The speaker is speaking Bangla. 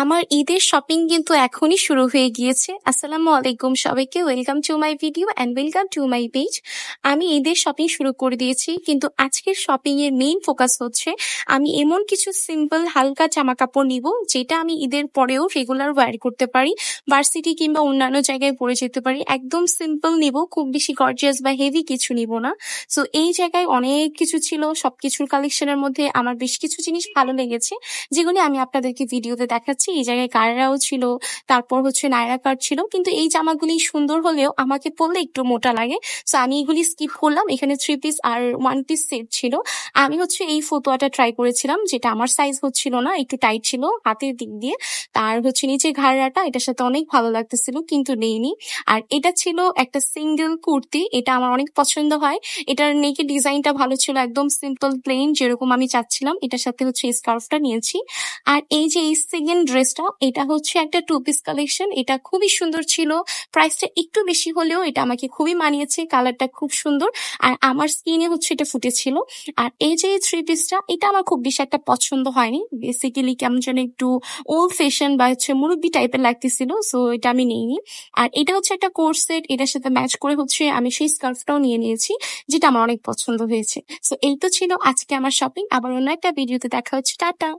আমার ঈদের শপিং কিন্তু এখনই শুরু হয়ে গিয়েছে। আসসালামু আলাইকুম সবাইকে। Welcome to my video and welcome to my page. আমি ঈদের শপিং শুরু করে দিয়েছি, কিন্তু আজকের শপিং এর মেইন ফোকাস হচ্ছে আমি এমন কিছু সিম্পল হালকা জামা কাপড় নিব যেটা আমি ঈদের পরেও রেগুলার ওয়্যার করতে পারি, ভার্সিটি কিংবা অন্যান্য জায়গায় পরে যেতে পারি। একদম সিম্পল নিব, খুব বেশি গর্জিয়াস বা হেভি কিছু নিব না। সো এই জায়গায় অনেক কিছু ছিল, সবকিছুর কালেকশনের মধ্যে আমার বেশ কিছু জিনিস ভালো লেগেছে যেগুলি আমি আপনাদেরকে ভিডিওতে দেখাচ্ছি। এই জায়গায় কারেরাও ছিল, তারপর হচ্ছে নায়রা কাট ছিল, কিন্তু এই জামাগুলি সুন্দর হলেও আমাকে পরলে একটু মোটা লাগে। সো আমি এগুলি স্কিপ করলাম। এখানে 3 পিস আর 1 পিস সেট ছিল। আমি হচ্ছে এই ফতুয়াটা ট্রাই করেছিলাম, যেটা আমার সাইজ হচ্ছিল না, একটু টাইট ছিল হাতের দিক দিয়ে। তার হচ্ছে নিচে ঘাড়াটা এটার সাথে অনেক ভালো লাগতেছিল, কিন্তু নেইনি। আর এটা ছিল একটা সিঙ্গেল কুর্তি, এটা আমার অনেক পছন্দ হয়। এটার নেকের ডিজাইনটা ভালো ছিল, একদম সিম্পল প্লেন যেরকম আমি চাচ্ছিলাম। এটার সাথে হচ্ছে স্কার্ফটা নিয়েছি। আর এই যে এই সেকেন্ড ড্রেসটা, এটা হচ্ছে একটা 2 পিস কালেকশন। এটা খুবই সুন্দর ছিল, প্রাইসটা একটু বেশি হলেও এটা আমাকে খুবই মানিয়েছে। কালারটা খুব সুন্দর, আর আমার স্কিনে হচ্ছে এটা ফুটেছিল। আর এই যে 3 পিসটা, এটা আমার খুব বেশি একটা পছন্দ হয়নি। বেসিক্যালি কেমন যেন একটু ওল্ড ফ্যাশন বা হচ্ছে মুরব্বি টাইপের লাগতেছিল, সো এটা আমি নিইনি। আর এটা হচ্ছে একটা কোর্স সেট, এটার সাথে ম্যাচ করে হচ্ছে আমি সেই স্কার্ফটাও নিয়ে নিয়েছি, যেটা আমার অনেক পছন্দ হয়েছে। সো এই তো ছিল আজকে আমার শপিং। আবার অন্য একটা ভিডিওতে দেখা হচ্ছে। টাটা।